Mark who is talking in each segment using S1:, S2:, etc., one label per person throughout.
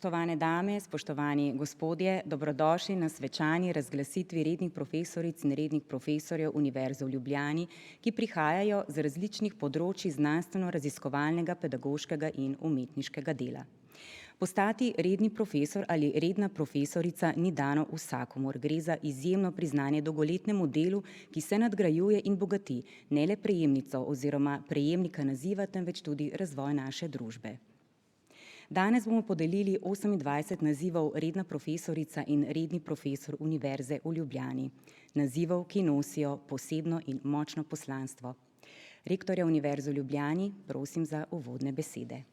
S1: Spoštovane dame, spoštovani gospodje, dobrodošli na svečani razglasitvi rednih profesoric in rednih profesorjev Univerze v Ljubljani, ki prihajajo z različnih področij znanstveno-raziskovalnega, pedagoškega in umetniškega dela. Postati redni profesor ali redna profesorica ni dano vsakomur. Gre za izjemno priznanje dolgoletnemu delu, ki se nadgrajuje in bogati ne le prejemnico oziroma prejemnika naziva, temveč tudi razvoj naše družbe. Danes bomo podelili 28 nazivov redna profesorica in redni profesor Univerze v Ljubljani. Nazivov, ki nosijo posebno in močno poslanstvo. Rektorja Univerze v Ljubljani prosim za uvodne besede.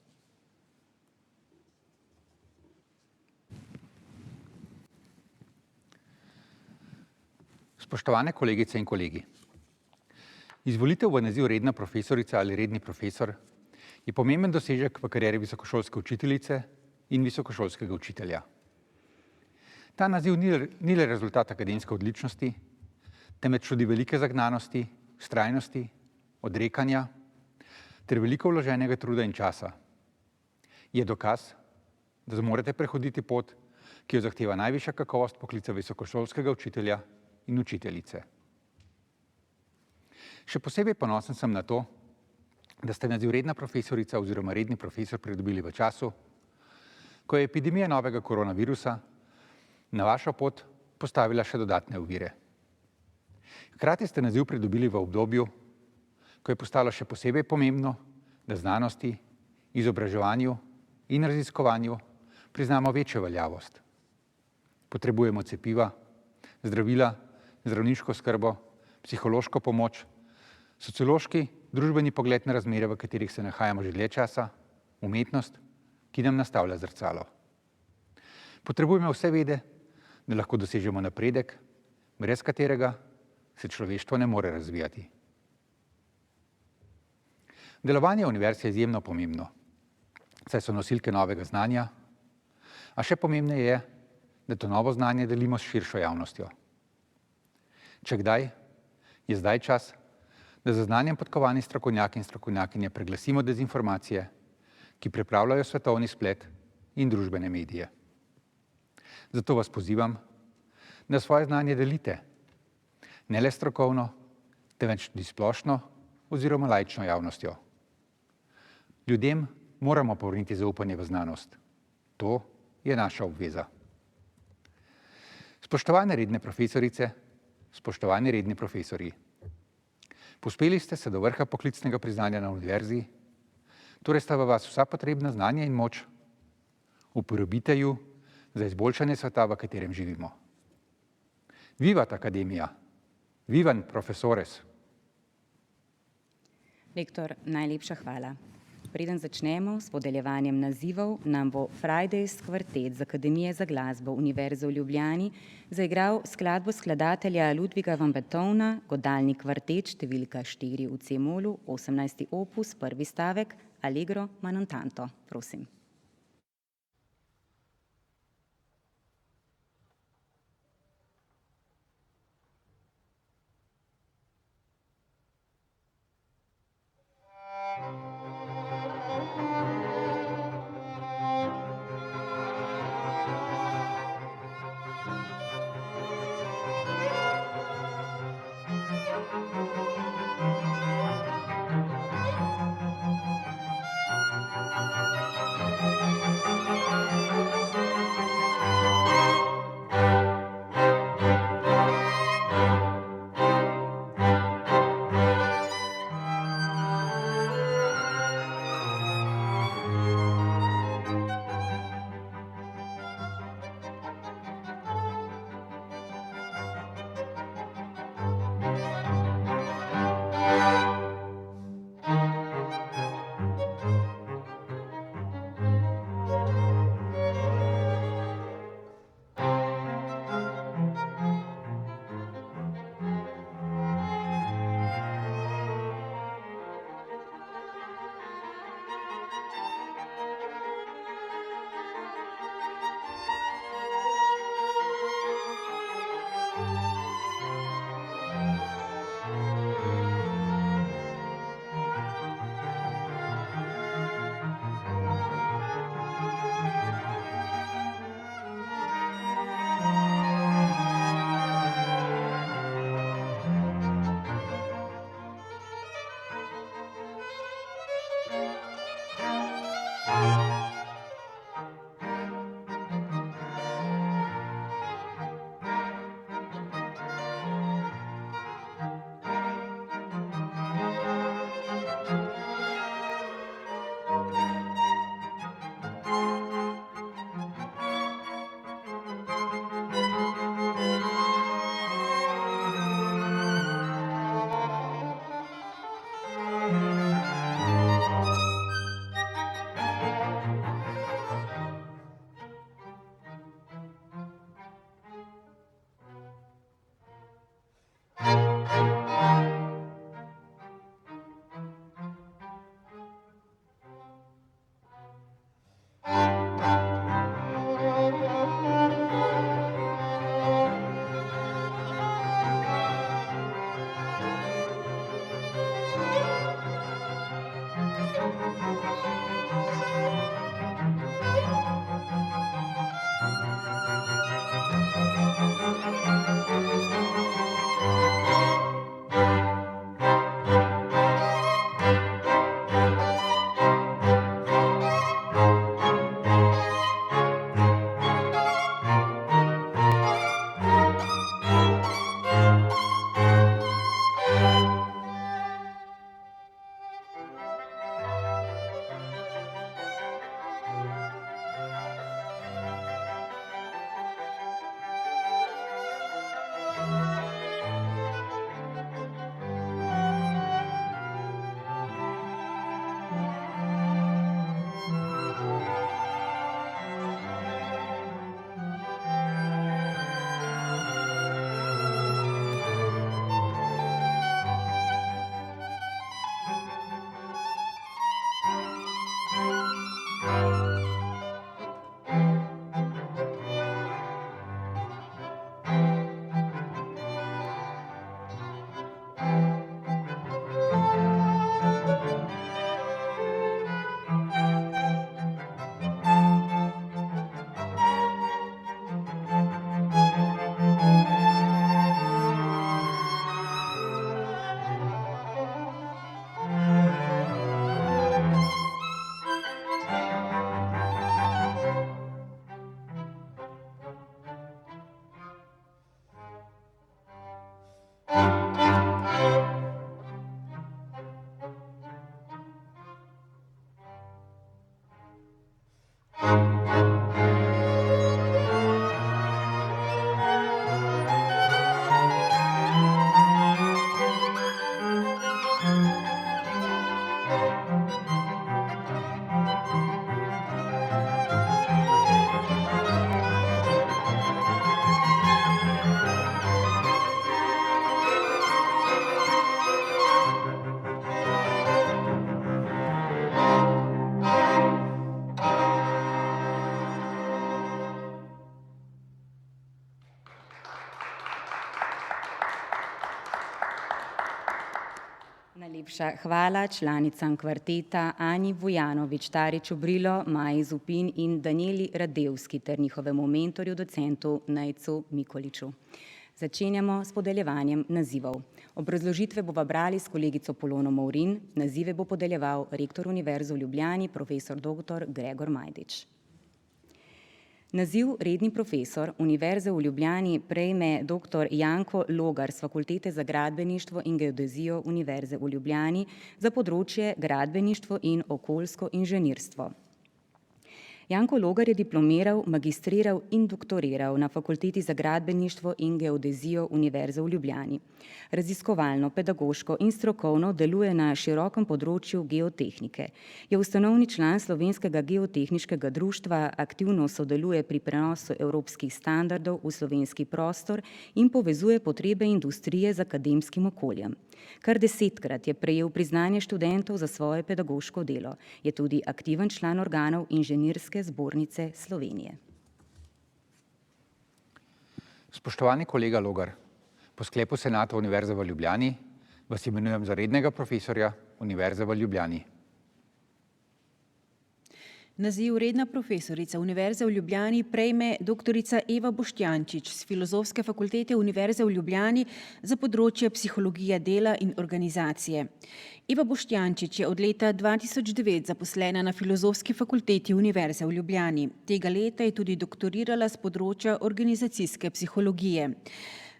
S2: Spoštovane kolegice in kolegi. Izvolitev v naziv redna profesorica ali redni profesor je pomemben dosežek v karieri visokošolske učiteljice in visokošolskega učitelja. Ta naziv ni le rezultat akademske odličnosti, temveč tudi velike zagnanosti, vztrajnosti, odrekanja ter veliko vloženega truda in časa. Je dokaz, da zmorete prehoditi pot, ki jo zahteva najvišja kakovost poklica visokošolskega učitelja in učiteljice. Še posebej ponosen sem na to, da ste naziv redna profesorica oziroma redni profesor pridobili v času, ko je epidemija novega koronavirusa na vašo pot postavila še dodatne ovire. Hkrati ste naziv pridobili v obdobju, ko je postalo še posebej pomembno, da znanosti, izobraževanju in raziskovanju priznamo večjo veljavost. Potrebujemo cepiva, zdravila, zdravniško skrbo, psihološko pomoč, sociološki, družbeni pogled na razmere, v katerih se nahajamo že dlje časa, umetnost, ki nam nastavlja zrcalo. Potrebujemo vse vede, da lahko dosežemo napredek, brez katerega se človeštvo ne more razvijati. Delovanje univerz je izjemno pomembno, saj so nosilke novega znanja, a še pomembneje je, da to novo znanje delimo s širšo javnostjo. Če kdaj, je zdaj čas, da za znanjem podkovani strokovnjaki in strokovnjakinje preglasimo dezinformacije, ki pripravljajo svetovni splet in družbene medije. Zato vas pozivam, da svoje znanje delite, ne le strokovno, temveč tudi splošno oziroma laično javnostjo. Ljudem moramo povrniti zaupanje v znanost. To je naša obveza. Spoštovane redne profesorice, spoštovani redni profesorji. Povzpeli ste se do vrha poklicnega priznanja na univerzi, torej sta v vas vsa potrebna znanja in moč, uporabite ju za izboljšanje sveta, v katerem živimo. Vivat akademija, vivan profesores.
S1: Rektor, najlepša hvala. Preden začnemo s podeljevanjem nazivov, nam bo Fridays kvartet z Akademije za glasbo Univerze v Ljubljani zaigral skladbo skladatelja Ludviga van Beethovna, godalni kvartet številka 4 v C-molu, 18. opus, prvi stavek, Allegro ma non tanto. Prosim. Najlepša hvala članicam kvarteta Anji Vujanović-Tarič Obrilo, Maji Zupin in Danijeli Radevski ter njihovemu mentorju, docentu Nejcu Mikoliču. Začenjamo s podeljevanjem nazivov. Obrazložitve bova brali s kolegico Polono Movrin, nazive bo podeljeval rektor Univerze v Ljubljani, profesor dr. Gregor Majdič. Naziv redni profesor Univerze v Ljubljani prejme dr. Janko Logar s Fakultete za gradbeništvo in geodezijo Univerze v Ljubljani za področje gradbeništvo in okoljsko inženirstvo. Janko Logar je diplomiral, magistriral in doktoriral na Fakulteti za gradbeništvo in geodezijo Univerze v Ljubljani. Raziskovalno, pedagoško in strokovno deluje na širokem področju geotehnike. Je ustanovni član Slovenskega geotehniškega društva, aktivno sodeluje pri prenosu evropskih standardov v slovenski prostor in povezuje potrebe industrije z akademskim okoljem. Kar 10-krat je prejel priznanje študentov za svoje pedagoško delo. Je tudi aktiven član organov Inženirske zbornice Slovenije.
S2: Spoštovani kolega Logar, po sklepu Senata Univerze v Ljubljani vas imenujem za rednega profesorja Univerze v Ljubljani.
S3: Naziv redna profesorica Univerze v Ljubljani prejme doktorica Eva Boštjančič s Filozofske fakultete Univerze v Ljubljani za področje psihologije dela in organizacije. Eva Boštjančič je od leta 2009 zaposlena na Filozofski fakulteti Univerze v Ljubljani. Tega leta je tudi doktorirala s področja organizacijske psihologije.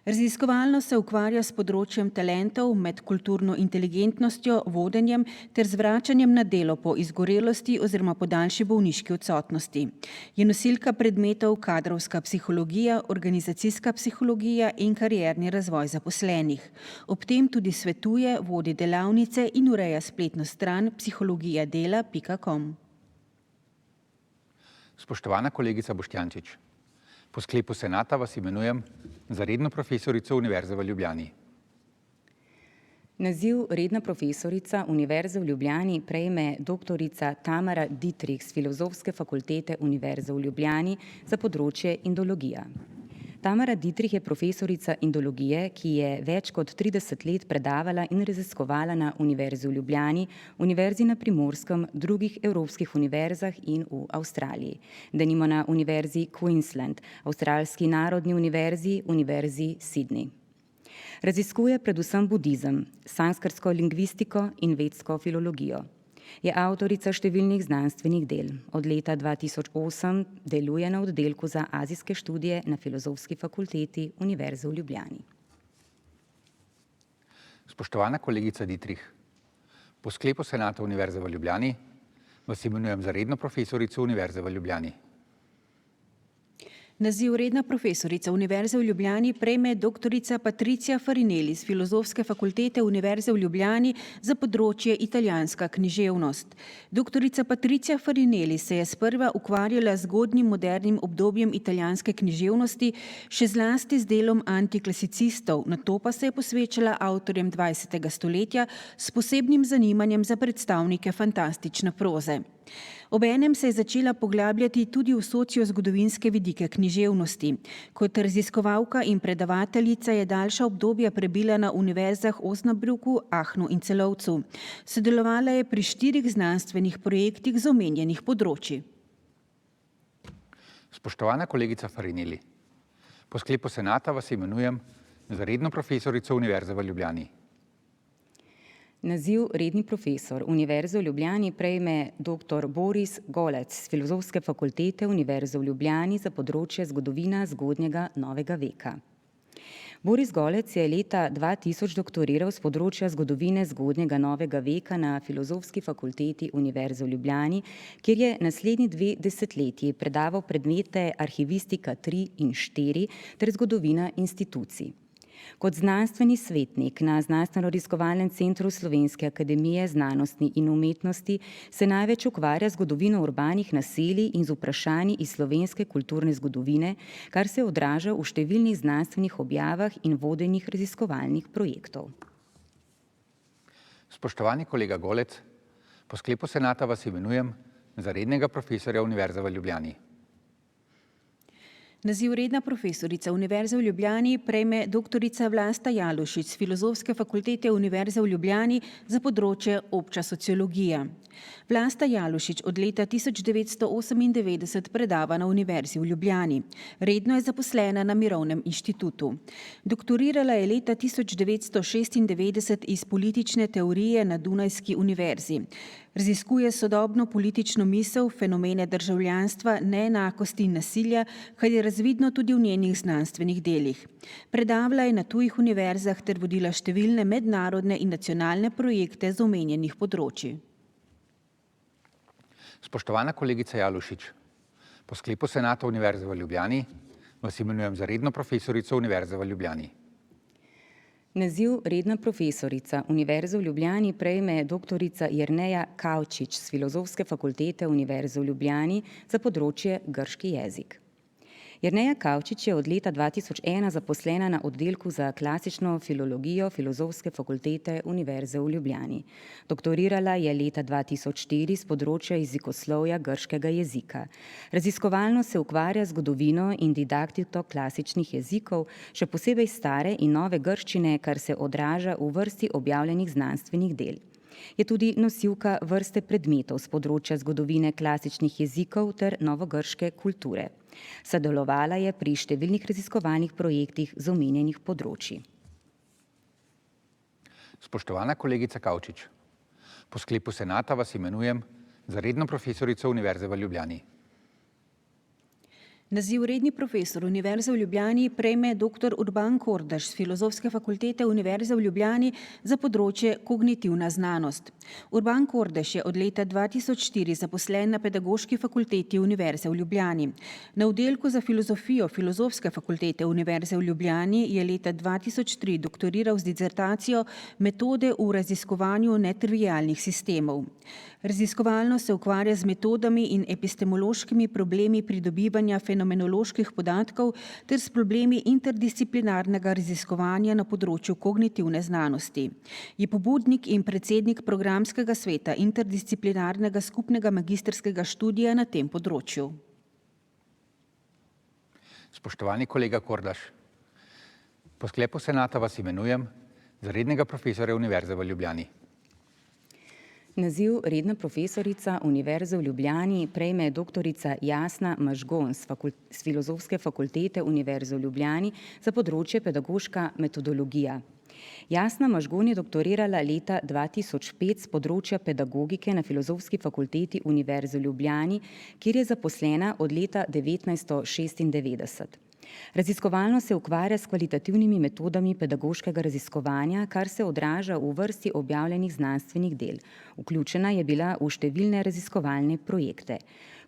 S3: Raziskovalno se ukvarja s področjem talentov, medkulturno inteligentnostjo, vodenjem ter z vračanjem na delo po izgorelosti oziroma po daljši bolniški odsotnosti. Je nosilka predmetov kadrovska psihologija, organizacijska psihologija in karierni razvoj zaposlenih. Ob tem tudi svetuje, vodi delavnice in ureja spletno stran psihologijadela.com.
S2: Spoštovana kolegica Boštjančič, po sklepu senata vas imenujem za redno profesorico Univerze v Ljubljani.
S1: Naziv redna profesorica Univerze v Ljubljani prejme doktorica Tamara Dietrich s Filozofske fakultete Univerze v Ljubljani za področje indologija. Tamara Dietrich je profesorica indologije, ki je več kot 30 let predavala in raziskovala na Univerzi v Ljubljani, Univerzi na Primorskem, drugih evropskih univerzah in v Avstraliji. Denimo na Univerzi Queensland, Avstralski narodni univerzi, Univerzi Sydney. Raziskuje predvsem budizem, sanskrtsko lingvistiko in vedsko filologijo. Je avtorica številnih znanstvenih del. Od leta 2008 deluje na oddelku za azijske študije na Filozofski fakulteti Univerze v Ljubljani.
S2: Spoštovana kolegica Dietrich, po sklepu senata Univerze v Ljubljani vas imenujem za redno profesorico Univerze v Ljubljani.
S3: Naziv redna profesorica Univerze v Ljubljani prejme doktorica Patricia Farinelli s Filozofske fakultete Univerze v Ljubljani za področje italijanska književnost. Doktorica Patricia Farinelli se je sprva ukvarjala z zgodnjim modernim obdobjem italijanske književnosti, še zlasti z delom antiklasicistov, nato pa se je posvečala avtorjem 20. stoletja s posebnim zanimanjem za predstavnike fantastične proze. Obenem se je začela poglabljati tudi v sociozgodovinske vidike književnosti. Kot raziskovalka in predavateljica je daljša obdobja prebila na univerzah Osnabrücken, Aachenu in Celovcu. Sodelovala je pri 4 znanstvenih projektih z omenjenih področji.
S2: Spoštovana kolegica Farinelli, po sklepu senata vas imenujem za redno profesorico Univerze v Ljubljani.
S1: Naziv redni profesor Univerze v Ljubljani prejme dr. Boris Golec s Filozofske fakultete Univerze v Ljubljani za področje zgodovina zgodnjega novega veka. Boris Golec je leta 2000 doktoriral s področja zgodovine zgodnjega novega veka na Filozofski fakulteti Univerze v Ljubljani, kjer je naslednji 2 desetletji predaval predmete arhivistika 3 in 4 ter zgodovina institucij. Kot znanstveni svetnik na Znanstveno-raziskovalnem centru Slovenske akademije znanosti in umetnosti se največ ukvarja z zgodovino urbanih naselij in z vprašanji iz slovenske kulturne zgodovine, kar se odraža v številnih znanstvenih objavah in vodenih raziskovalnih projektov.
S2: Spoštovani kolega Golec, po sklepu senata vas imenujem za rednega profesorja Univerze v Ljubljani.
S3: Naziv redna profesorica Univerze v Ljubljani prejme doktorica Vlasta Jalušič s Filozofske fakultete Univerze v Ljubljani za področje obča sociologija. Vlasta Jalušič od leta 1998 predava na Univerzi v Ljubljani. Redno je zaposlena na Mirovnem inštitutu. Doktorirala je leta 1996 iz politične teorije na Dunajski univerzi. Raziskuje sodobno politično misel, fenomene državljanstva, neenakosti in nasilja, kar je razvidno tudi v njenih znanstvenih delih. Predavala je na tujih univerzah ter vodila številne mednarodne in nacionalne projekte z omenjenih področji.
S2: Spoštovana kolegica Jalušič, po sklepu senata Univerze v Ljubljani vas imenujem za redno profesorico Univerze v Ljubljani.
S1: Naziv redna profesorica Univerze v Ljubljani prejme doktorica Jerneja Kavčič s Filozofske fakultete Univerze v Ljubljani za področje grški jezik. Jerneja Kavčič je od leta 2001 zaposlena na oddelku za klasično filologijo Filozofske fakultete Univerze v Ljubljani. Doktorirala je leta 2004 s področja jezikoslovja grškega jezika. Raziskovalno se ukvarja z zgodovino in didaktiko klasičnih jezikov, še posebej stare in nove grščine, kar se odraža v vrsti objavljenih znanstvenih del. Je tudi nosilka vrste predmetov z področja zgodovine klasičnih jezikov ter novogrške kulture. Sodelovala je pri številnih raziskovalnih projektih z omenjenih področji.
S2: Spoštovana kolegica Kavčič, po sklepu senata vas imenujem za redno profesorico Univerze v Ljubljani.
S3: Naziv redni profesor Univerze v Ljubljani prejme dr. Urban Kordaš z Filozofske fakultete Univerze v Ljubljani za področje kognitivna znanost. Urban Kordaš je od leta 2004 zaposlen na Pedagoški fakulteti Univerze v Ljubljani. Na oddelku za filozofijo Filozofske fakultete Univerze v Ljubljani je leta 2003 doktoriral z disertacijo Metode v raziskovanju netrivialnih sistemov. Raziskovalno se ukvarja z metodami in epistemološkimi problemi pridobivanja fenomenoloških podatkov ter s problemi interdisciplinarnega raziskovanja na področju kognitivne znanosti. Je pobudnik in predsednik programskega sveta interdisciplinarnega skupnega magistrskega študija na tem področju.
S2: Spoštovani kolega Kordaš, po sklepu senata vas imenujem za rednega profesorja Univerze v Ljubljani.
S1: Naziv redna profesorica Univerze v Ljubljani prejme doktorica Jasna Mažgon z Filozofske fakultete Univerze v Ljubljani za področje pedagoška metodologija. Jasna Mažgon je doktorirala leta 2005 z področja pedagogike na Filozofski fakulteti Univerze v Ljubljani, kjer je zaposlena od leta 1996. Raziskovalno se ukvarja s kvalitativnimi metodami pedagoškega raziskovanja, kar se odraža v vrsti objavljenih znanstvenih del. Vključena je bila v številne raziskovalne projekte.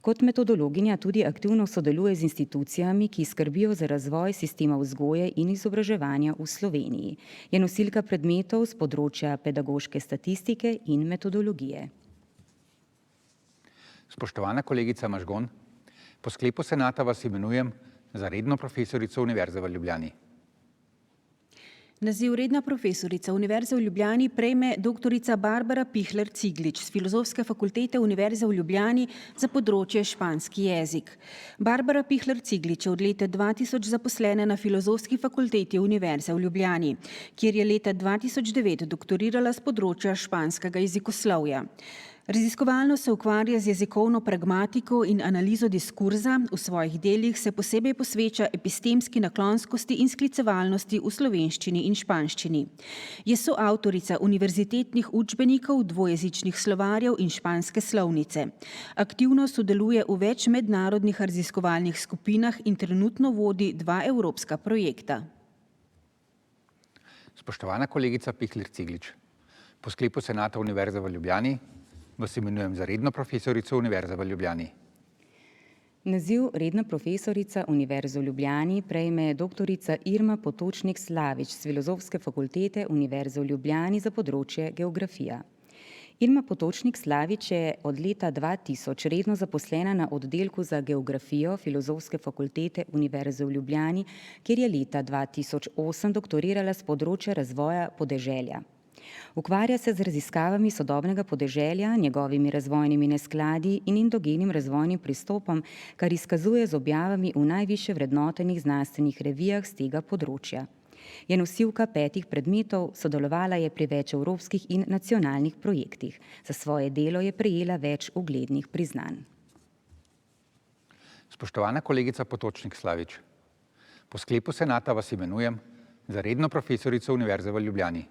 S1: Kot metodologinja tudi aktivno sodeluje z institucijami, ki skrbijo za razvoj sistema vzgoje in izobraževanja v Sloveniji. Je nosilka predmetov z področja pedagoške statistike in metodologije.
S2: Spoštovana kolegica Mažgon, po sklepu senata vas imenujem za redno profesorico Univerze v Ljubljani.
S3: Naziv redna profesorica Univerze v Ljubljani prejme doktorica Barbara Pihler-Ciglič z Filozofske fakultete Univerze v Ljubljani za področje španski jezik. Barbara Pihler-Ciglič je od leta 2000 zaposlena na Filozofski fakulteti Univerze v Ljubljani, kjer je leta 2009 doktorirala z področja španskega jezikoslovja. Raziskovalno se ukvarja z jezikovno pragmatiko in analizo diskurza, v svojih delih se posebej posveča epistemski naklonskosti in sklicevalnosti v slovenščini in španščini. Je soavtorica univerzitetnih učbenikov, dvojezičnih slovarjev in španske slovnice. Aktivno sodeluje v več mednarodnih raziskovalnih skupinah in trenutno vodi 2 evropska projekta.
S2: Spoštovana kolegica Pihler-Ciglič, po sklepu senata Univerze v Ljubljani vas imenujem za redno profesorico Univerze v Ljubljani.
S1: Naziv redna profesorica Univerze v Ljubljani prejme doktorica Irma Potočnik-Slavič z Filozofske fakultete Univerze v Ljubljani za področje geografija. Irma Potočnik-Slavič je od leta 2000 redno zaposlena na oddelku za geografijo Filozofske fakultete Univerze v Ljubljani, kjer je leta 2008 doktorirala z področja razvoja podeželja. Ukvarja se z raziskavami sodobnega podeželja, njegovimi razvojnimi neskladji in endogenim razvojnim pristopom, kar izkazuje z objavami v najvišje vrednotenih znanstvenih revijah z tega področja. Je nosilka 5 predmetov, sodelovala je pri več evropskih in nacionalnih projektih. Za svoje delo je prejela več uglednih priznanj.
S2: Spoštovana kolegica Potočnik-Slavič, po sklepu senata vas imenujem za redno profesorico Univerze v Ljubljani.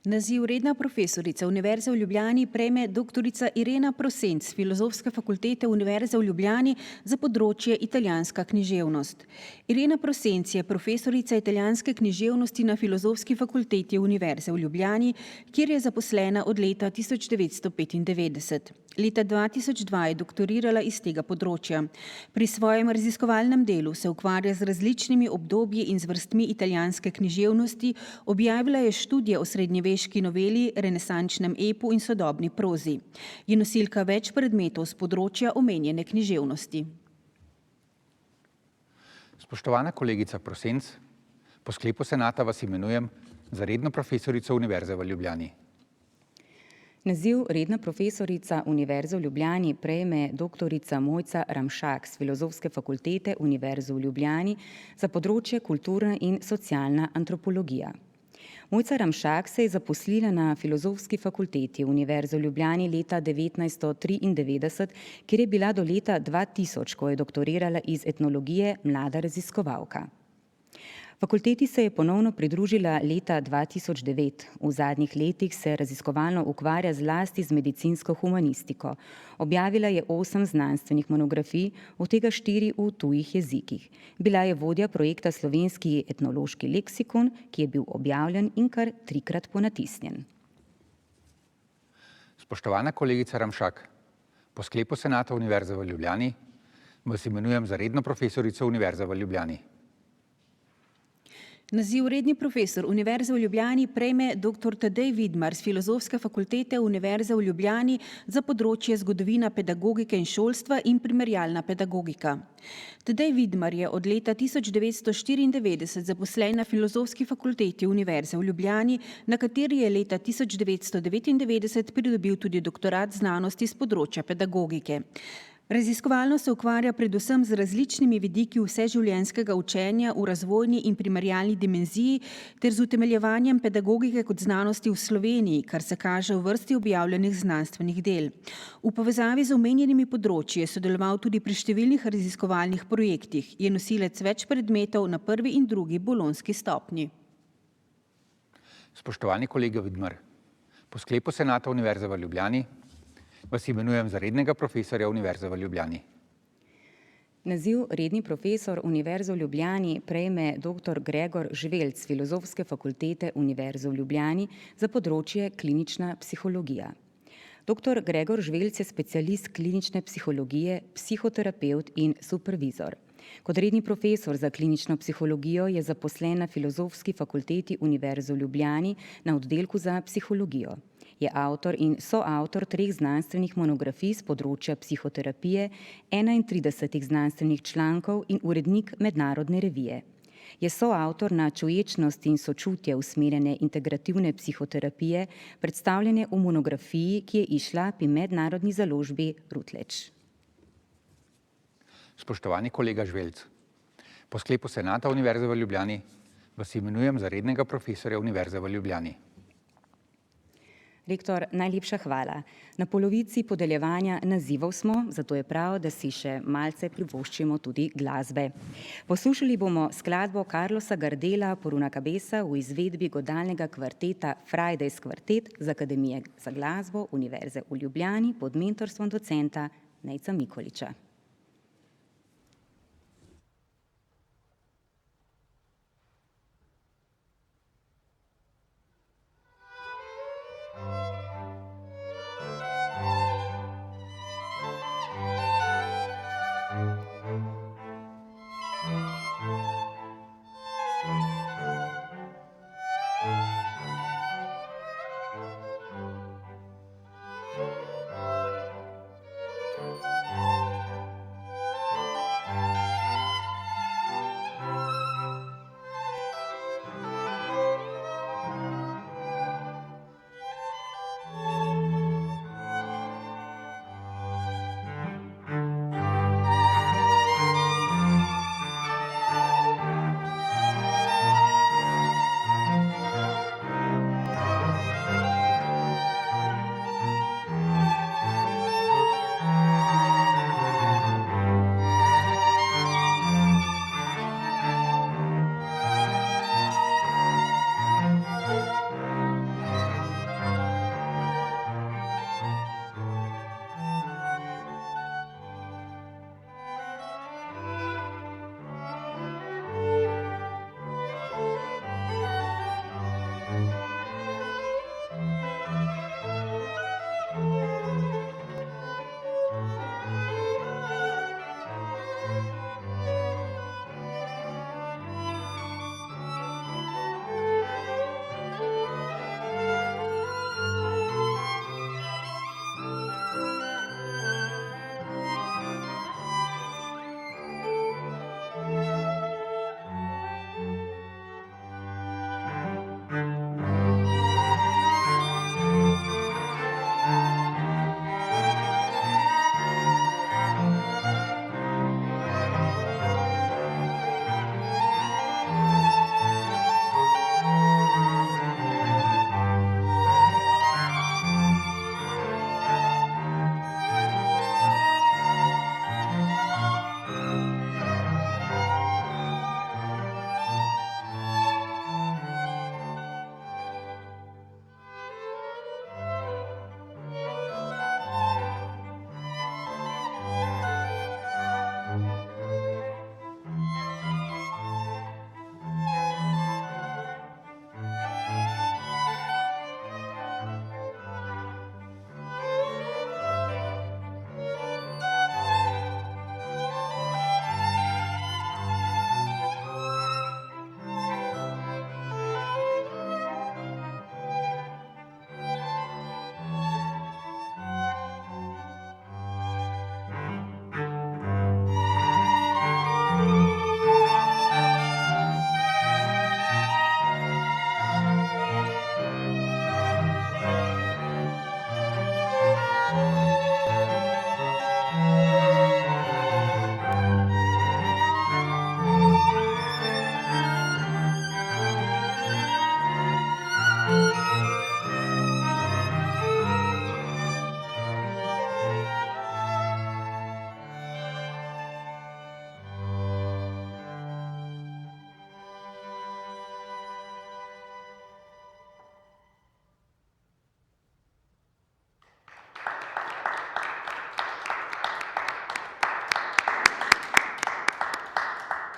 S3: Naziv redna profesorica Univerze v Ljubljani prejme doktorica Irena Prosenc z Filozofske fakultete Univerze v Ljubljani za področje italijanska književnost. Irena Prosenc je profesorica italijanske književnosti na Filozofski fakulteti Univerze v Ljubljani, kjer je zaposlena od leta 1995. Leta 2002 je doktorirala iz tega področja. Pri svojem raziskovalnem delu se ukvarja z različnimi obdobji in zvrstmi italijanske književnosti, objavila je študije o srednjeveški noveli, renesančnem epu in sodobni prozi. Je nosilka več predmetov z področja omenjene književnosti.
S2: Spoštovana kolegica Prosenc, po sklepu senata vas imenujem za redno profesorico Univerze v Ljubljani.
S1: Naziv redna profesorica Univerze v Ljubljani prejme doktorica Mojca Ramšak z Filozofske fakultete Univerze v Ljubljani za področje kulturna in socialna antropologija. Mojca Ramšak se je zaposlila na Filozofski fakulteti Univerze v Ljubljani leta 1993, kjer je bila do leta 2000, ko je doktorirala iz etnologije, mlada raziskovalka. Fakulteti se je ponovno pridružila leta 2009. V zadnjih letih se raziskovalno ukvarja zlasti z medicinsko humanistiko. Objavila je 8 znanstvenih monografij, od tega 4 v tujih jezikih. Bila je vodja projekta Slovenski etnološki leksikon, ki je bil objavljen in kar 3-krat ponatisnjen.
S2: Spoštovana kolegica Ramšak, po sklepu Senata Univerze v Ljubljani vas imenujem za redno profesorico Univerze v Ljubljani.
S3: Naziv redni profesor Univerze v Ljubljani prejme dr. Tadej Vidmar z Filozofske fakultete Univerze v Ljubljani za področje zgodovina pedagogike in šolstva in primerjalna pedagogika. Tadej Vidmar je od leta 1994 zaposlen na Filozofski fakulteti Univerze v Ljubljani, na kateri je leta 1999 pridobil tudi doktorat znanosti z področja pedagogike. Raziskovalno se ukvarja predvsem z različnimi vidiki vseživljenjskega učenja v razvojni in primerjalni dimenziji ter z utemeljevanjem pedagogike kot znanosti v Sloveniji, kar se kaže v vrsti objavljenih znanstvenih del. V povezavi z omenjenimi področji je sodeloval tudi pri številnih raziskovalnih projektih, je nosilec več predmetov na 1. in 2. bolonjski stopnji.
S2: Spoštovani kolega Vidmar, po sklepu Senata Univerze v Ljubljani vas imenujem za rednega profesorja Univerze v Ljubljani.
S1: Naziv redni profesor Univerze v Ljubljani prejme dr. Gregor Žvelc z Filozofske fakultete Univerze v Ljubljani za področje klinična psihologija. Dr. Gregor Žvelc je specialist klinične psihologije, psihoterapevt in supervizor. Kot redni profesor za klinično psihologijo je zaposlen na Filozofski fakulteti Univerze v Ljubljani na oddelku za psihologijo. Je avtor in soavtor 3 znanstvenih monografij z področja psihoterapije, 31 znanstvenih člankov in urednik mednarodne revije. Je soavtor na čuječnost in sočutje usmerjene integrativne psihoterapije, predstavljene v monografiji, ki je izšla pri mednarodni založbi Routledge.
S2: Spoštovani kolega Žvelc, po sklepu Senata Univerze v Ljubljani vas imenujem za rednega profesorja Univerze v Ljubljani.
S1: Rektor, najlepša hvala. Na polovici podeljevanja nazivov smo, zato je prav, da si še malce privoščimo tudi glasbe. Poslušali bomo skladbo Carlosa Gardela Por una cabeza v izvedbi godalnega kvarteta Fridays kvartet z Akademije za glasbo Univerze v Ljubljani pod mentorstvom docenta Nejca Mikoliča.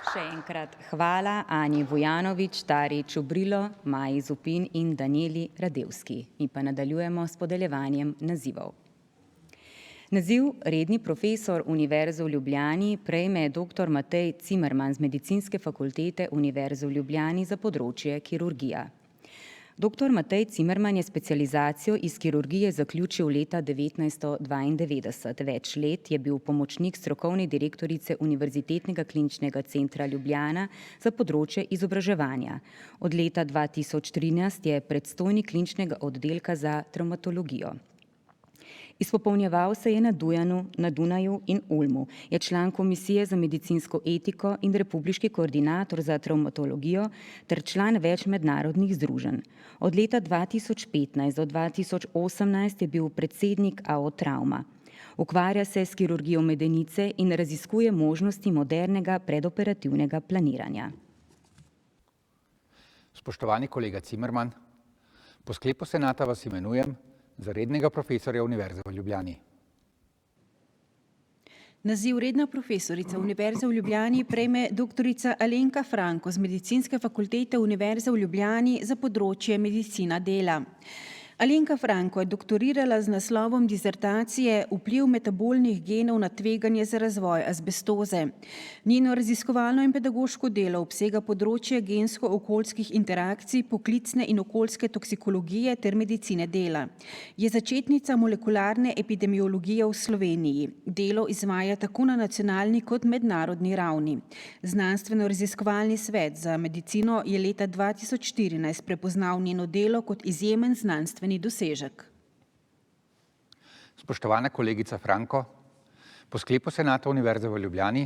S1: Še enkrat hvala Ani Vujanović, Tari Čubrilo, Maji Zupin in Danijeli Radevski. Mi pa nadaljujemo s podeljevanjem nazivov. Naziv redni profesor Univerze v Ljubljani prejme dr. Matej Cimerman z Medicinske fakultete Univerze v Ljubljani za področje kirurgija. Dr. Matej Cimerman je specializacijo iz kirurgije zaključil leta 1992. Več let je bil pomočnik strokovne direktorice Univerzitetnega kliničnega centra Ljubljana za področje izobraževanja. Od leta 2013 je predstojnik kliničnega oddelka za travmatologijo. Izpopolnjeval se je na Dunaju in Ulmu. Je član Komisije za medicinsko etiko in republiški koordinator za travmatologijo ter član več mednarodnih združenj. Od leta 2015 do 2018 je bil predsednik AO Travma. Ukvarja se s kirurgijo medenice in raziskuje možnosti modernega predoperativnega planiranja.
S2: Spoštovani kolega Cimerman, po sklepu senata vas imenujem za rednega profesorja Univerze v Ljubljani.
S3: Naziv redna profesorica Univerze v Ljubljani prejme doktorica Alenka Franko z Medicinske fakultete Univerze v Ljubljani za področje medicina dela. Alenka Franko je doktorirala z naslovom disertacije Vpliv metabolnih genov na tveganje za razvoj azbestoze. Njeno raziskovalno in pedagoško delo obsega področje gensko-okoljskih interakcij, poklicne in okoljske toksikologije ter medicine dela. Je začetnica molekularne epidemiologije v Sloveniji. Delo izvaja tako na nacionalni kot mednarodni ravni. Znanstveno-raziskovalni svet za medicino je leta 2014 prepoznal njeno delo kot izjemen znanstveni dosežek.
S2: Spoštovana kolegica Franko, po sklepu senata Univerze v Ljubljani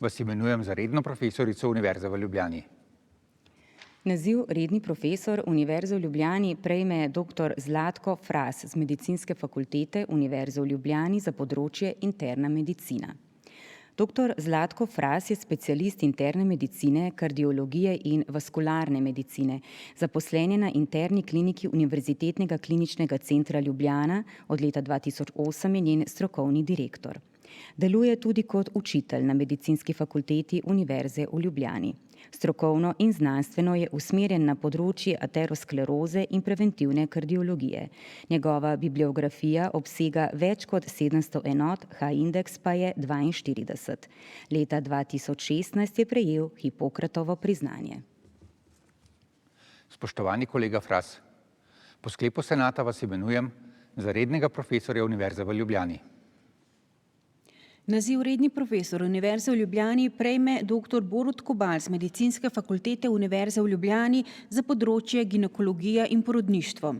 S2: vas imenujem za redno profesorico Univerze v Ljubljani.
S1: Naziv redni profesor Univerze v Ljubljani prejme dr. Zlatko Fras z Medicinske fakultete Univerze v Ljubljani za področje interna medicina. Dr. Zlatko Fras je specialist interne medicine, kardiologije in vaskularne medicine. Zaposlen je na interni kliniki Univerzitetnega kliničnega centra Ljubljana, od leta 2008 je njen strokovni direktor. Deluje tudi kot učitelj na Medicinski fakulteti Univerze v Ljubljani. Strokovno in znanstveno je usmerjen na področje ateroskleroze in preventivne kardiologije. Njegova bibliografija obsega več kot 700 enot, H-indeks pa je 42. Leta 2016 je prejel Hipokratovo priznanje.
S2: Spoštovani kolega Fras, po sklepu senata vas imenujem za rednega profesorja Univerze v Ljubljani.
S3: Naziv redni profesor Univerze v Ljubljani prejme dr. Borut Kobal z Medicinske fakultete Univerze v Ljubljani za področje ginekologija in porodništvo.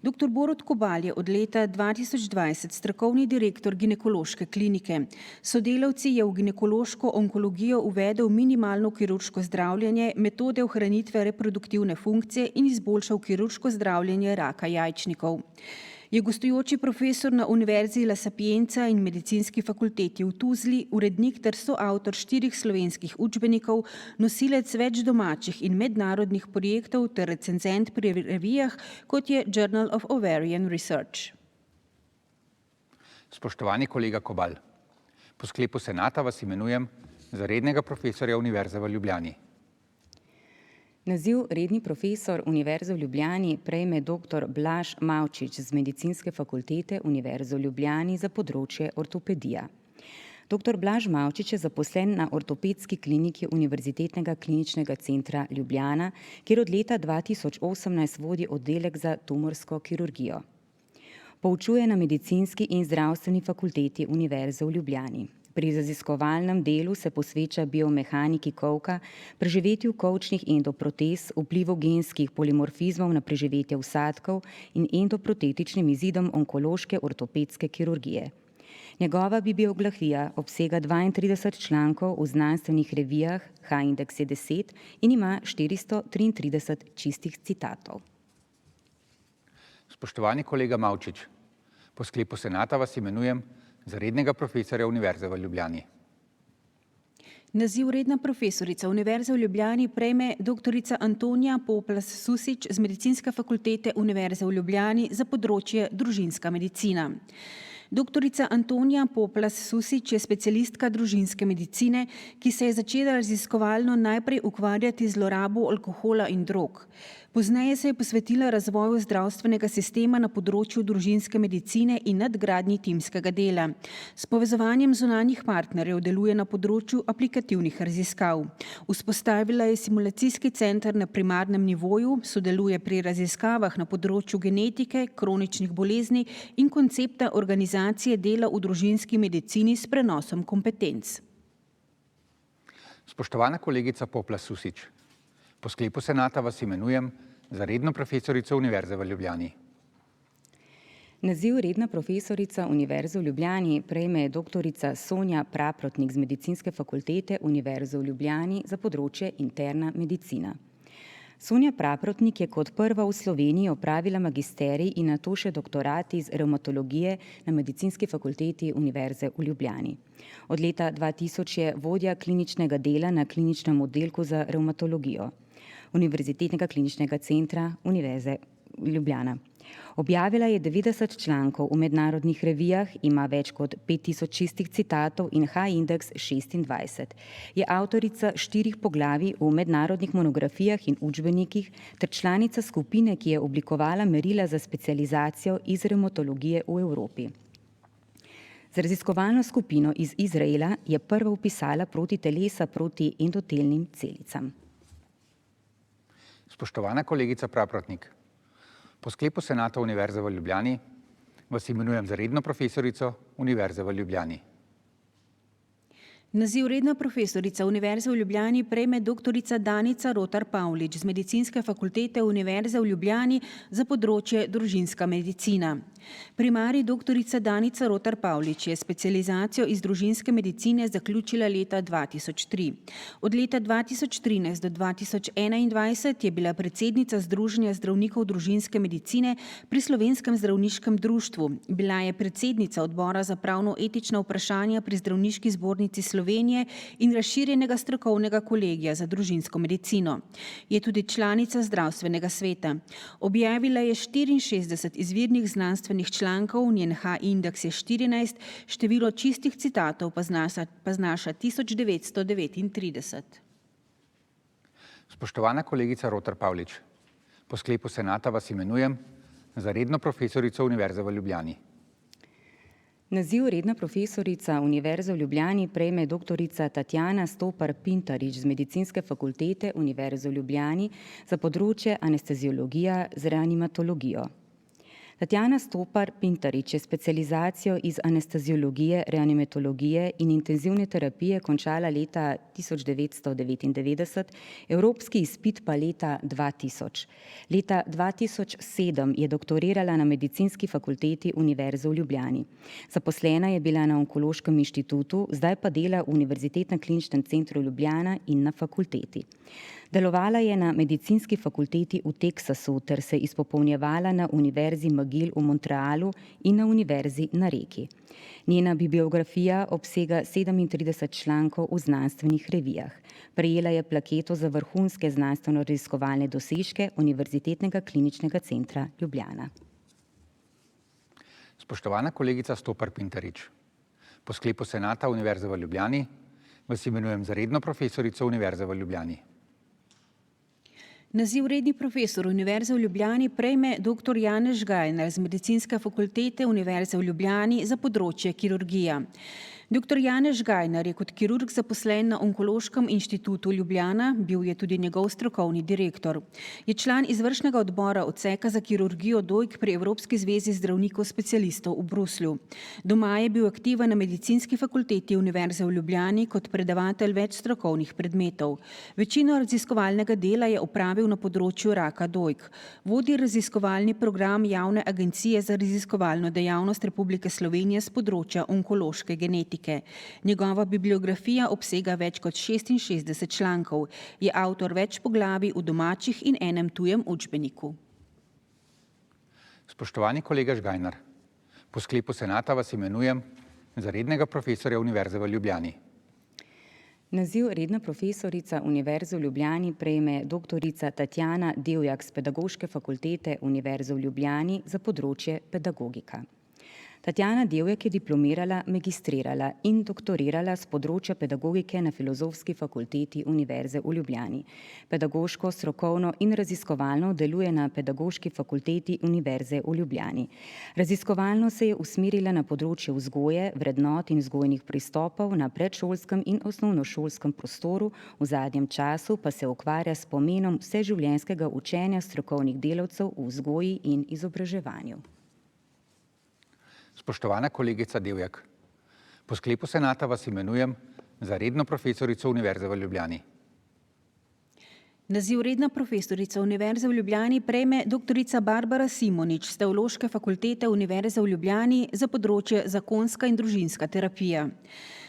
S3: Dr. Borut Kobal je od leta 2020 strokovni direktor ginekološke klinike. Sodelavci je v ginekološko onkologijo uvedel minimalno kirurško zdravljenje, metode ohranitve reproduktivne funkcije in izboljšal kirurško zdravljenje raka jajčnikov. Je gostujoči profesor na Univerzi La Sapienza in Medicinski fakulteti v Tuzli, urednik ter soavtor 4 slovenskih učbenikov, nosilec več domačih in mednarodnih projektov ter recenzent pri revijah, kot je Journal of Ovarian Research.
S2: Spoštovani kolega Kobal, po sklepu senata vas imenujem za rednega profesorja Univerze v Ljubljani.
S1: Naziv redni profesor Univerze v Ljubljani prejme dr. Blaž Mavčič z Medicinske fakultete Univerze v Ljubljani za področje ortopedija. Dr. Blaž Mavčič je zaposlen na ortopedski kliniki Univerzitetnega kliničnega centra Ljubljana, kjer od leta 2018 vodi oddelek za tumorsko kirurgijo. Poučuje na Medicinski in zdravstveni fakulteti Univerze v Ljubljani. Pri raziskovalnem delu se posveča biomehaniki kolka, preživetju kolčnih endoprotez, vplivu genskih polimorfizmov na preživetje vsadkov in endoprotetičnim izidom onkološke ortopedske kirurgije. Njegova bibliografija obsega 32 člankov v znanstvenih revijah, H-indeks je 10 in ima 433 čistih citatov.
S2: Spoštovani kolega Mavčič, po sklepu senata vas imenujem za rednega profesorja Univerze v Ljubljani.
S3: Naziv redna profesorica Univerze v Ljubljani prejme doktorica Antonija Poplas Susič z Medicinske fakultete Univerze v Ljubljani za področje družinska medicina. Doktorica Antonija Poplas-Susič je specialistka družinske medicine, ki se je začela raziskovalno najprej ukvarjati z zlorabo alkohola in drog. Pozneje se je posvetila razvoju zdravstvenega sistema na področju družinske medicine in nadgradnji timskega dela. S povezovanjem zunanjih partnerjev deluje na področju aplikativnih raziskav. Vzpostavila je simulacijski center na primarnem nivoju, sodeluje pri raziskavah na področju genetike, kroničnih bolezni in koncepta organizacije dela v družinski medicini s prenosom kompetenc.
S2: Spoštovana kolegica Poplas-Susič, po sklepu senata vas imenujem za redno profesorico Univerze v Ljubljani.
S1: Naziv redna profesorica Univerze v Ljubljani prejme doktorica Sonja Praprotnik z Medicinske fakultete Univerze v Ljubljani za področje interna medicina. Sonja Praprotnik je kot prva v Sloveniji opravila magisterij in nato še doktorat iz revmatologije na Medicinski fakulteti Univerze v Ljubljani. Od leta 2000 je vodja kliničnega dela na kliničnem oddelku za revmatologijo Univerzitetnega kliničnega centra Univerze Ljubljana. Objavila je 90 člankov v mednarodnih revijah, ima več kot 5000 čistih citatov in H-indeks 26. Je avtorica 4 poglavij v mednarodnih monografijah in učbenikih ter članica skupine, ki je oblikovala merila za specializacijo iz revmatologije v Evropi. Z raziskovalno skupino iz Izraela je prva vpisala protitelesa proti endotelnim celicam.
S2: Spoštovana kolegica Praprotnik, po sklepu senata Univerze v Ljubljani vas imenujem za redno profesorico Univerze v Ljubljani.
S3: Naziv redna profesorica Univerze v Ljubljani prejme doktorica Danica Rotar Pavlič z Medicinske fakultete Univerze v Ljubljani za področje družinska medicina. Primarij doktorica Danica Rotar Pavlič je specializacijo iz družinske medicine zaključila leta 2003. Od leta 2013 do 2021 je bila predsednica Združenja zdravnikov družinske medicine pri Slovenskem zdravniškem društvu. Bila je predsednica odbora za pravno-etična vprašanja pri Zdravniški zbornici Slovenije in razširjenega strokovnega kolegija za družinsko medicino. Je tudi članica zdravstvenega sveta. Objavila je 64 izvirnih znanstvenih člankov, njen H-indeks je 14, število čistih citatov pa znaša 1939.
S2: Spoštovana kolegica Rotar Pavlič, po sklepu senata vas imenujem za redno profesorico Univerze v Ljubljani.
S1: Naziv redna profesorica Univerze v Ljubljani prejme doktorica Tatjana Stopar Pintarič z Medicinske fakultete Univerze v Ljubljani za področje anesteziologija z reanimatologijo. Tatjana Stopar Pintarič je specializacijo iz anesteziologije, reanimatologije in intenzivne terapije končala leta 1999, evropski izpit pa leta 2000. Leta 2007 je doktorirala na Medicinski fakulteti Univerze v Ljubljani. Zaposlena je bila na Onkološkem inštitutu, zdaj pa dela v Univerzitetnem kliničnem centru Ljubljana in na fakulteti. Delovala je na Medicinski fakulteti v Teksasu ter se izpopolnjevala na Univerzi McGill v Montrealu in na Univerzi na Reki. Njena bibliografija obsega 37 člankov v znanstvenih revijah. Prejela je plaketo za vrhunske znanstveno-raziskovalne dosežke Univerzitetnega kliničnega centra Ljubljana.
S2: Spoštovana kolegica Stopar Pintarič, po sklepu senata Univerze v Ljubljani vas imenujem za redno profesorico Univerze v Ljubljani.
S3: Naziv redni profesor Univerze v Ljubljani prejme dr. Janez Žgajnar z Medicinske fakultete Univerze v Ljubljani za področje kirurgija. Dr. Janez Žgajnar je kot kirurg zaposlen na Onkološkem inštitutu Ljubljana, bil je tudi njegov strokovni direktor. Je član izvršnega odbora odseka za kirurgijo dojk pri Evropski zvezi zdravnikov specialistov v Bruslju. Doma je bil aktiven na Medicinski fakulteti Univerze v Ljubljani kot predavatelj več strokovnih predmetov. Večino raziskovalnega dela je opravil na področju raka dojk. Vodi raziskovalni program Javne agencije za raziskovalno dejavnost Republike Slovenije s področja onkološke genetike. Njegova bibliografija obsega več kot 66 člankov. Je avtor več poglavij v domačih in enem tujem učbeniku.
S2: Spoštovani kolega Žgajnar, po sklepu senata vas imenujem za rednega profesorja Univerze v Ljubljani.
S1: Naziv redna profesorica Univerze v Ljubljani prejme doktorica Tatjana Devjak z Pedagoške fakultete Univerze v Ljubljani za področje pedagogika. Tatjana Devjak je diplomirala, magistrirala in doktorirala z področja pedagogike na Filozofski fakulteti Univerze v Ljubljani. Pedagoško, strokovno in raziskovalno deluje na Pedagoški fakulteti Univerze v Ljubljani. Raziskovalno se je usmerila na področje vzgoje, vrednot in vzgojnih pristopov na predšolskem in osnovnošolskem prostoru, v zadnjem času pa se ukvarja s pomenom vseživljenjskega učenja strokovnih delavcev v vzgoji in izobraževanju.
S2: Spoštovana kolegica Devjak, po sklepu senata vas imenujem za redno profesorico Univerze v Ljubljani.
S3: Naziv redna profesorica Univerze v Ljubljani prejme doktorica Barbara Simonič s Teološke fakultete Univerze v Ljubljani za področje zakonska in družinska terapija.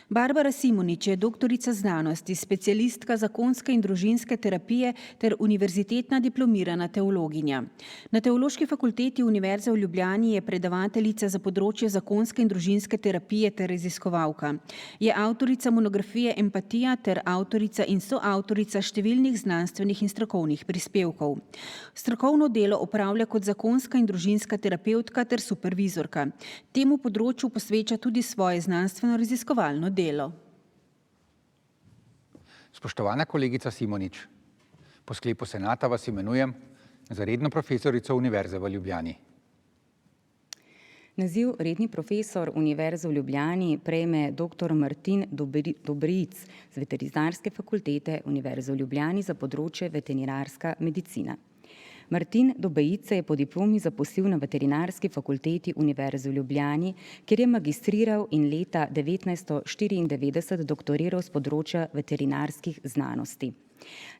S3: Barbara Simonič je doktorica znanosti, specialistka zakonske in družinske terapije ter univerzitetna diplomirana teologinja. Na Teološki fakulteti Univerze v Ljubljani je predavateljica za področje zakonske in družinske terapije ter raziskovalka. Je avtorica monografije Empatija ter avtorica in soavtorica številnih znanstvenih in strokovnih prispevkov. Strokovno delo opravlja kot zakonska in družinska terapevtka ter supervizorka. Temu področju posveča tudi svoje znanstveno-raziskovalno delo.
S2: Spoštovana kolegica Simonič, po sklepu senata vas imenujem za redno profesorico Univerze v Ljubljani.
S1: Naziv redni profesor Univerze v Ljubljani prejme dr. Martin Dobric z Veterinarske fakultete Univerze v Ljubljani za področje veterinarska medicina. Martin Dobric se je po diplomi zaposlil na Veterinarski fakulteti Univerze v Ljubljani, kjer je magistriral in leta 1994 doktoriral s področja veterinarskih znanosti.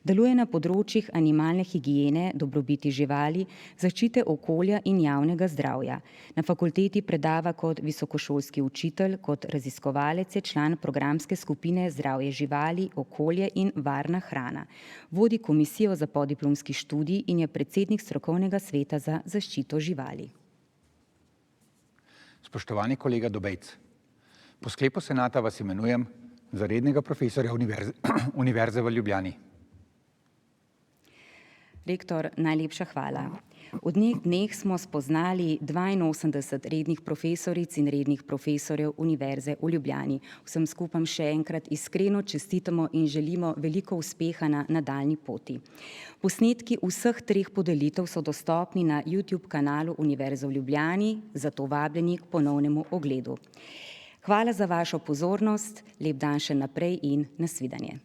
S1: Deluje na področjih animalne higiene, dobrobiti živali, zaščite okolja in javnega zdravja. Na fakulteti predava kot visokošolski učitelj, kot raziskovalec je član programske skupine Zdravje živali, okolje in varna hrana. Vodi komisijo za podiplomski študij in je predsednik strokovnega sveta za zaščito živali.
S2: Spoštovani kolega Dobejc, po sklepu senata vas imenujem za rednega profesorja Univerze v Ljubljani.
S1: Rektor, najlepša hvala. V dneh smo spoznali 82 rednih profesoric in rednih profesorjev Univerze v Ljubljani. Vsem skupaj še enkrat iskreno čestitamo in želimo veliko uspeha na nadaljnji poti. Posnetki vseh 3 podelitev so dostopni na YouTube kanalu Univerze v Ljubljani, zato vabljeni k ponovnemu ogledu. Hvala za vašo pozornost, lep dan še naprej in nasvidenje.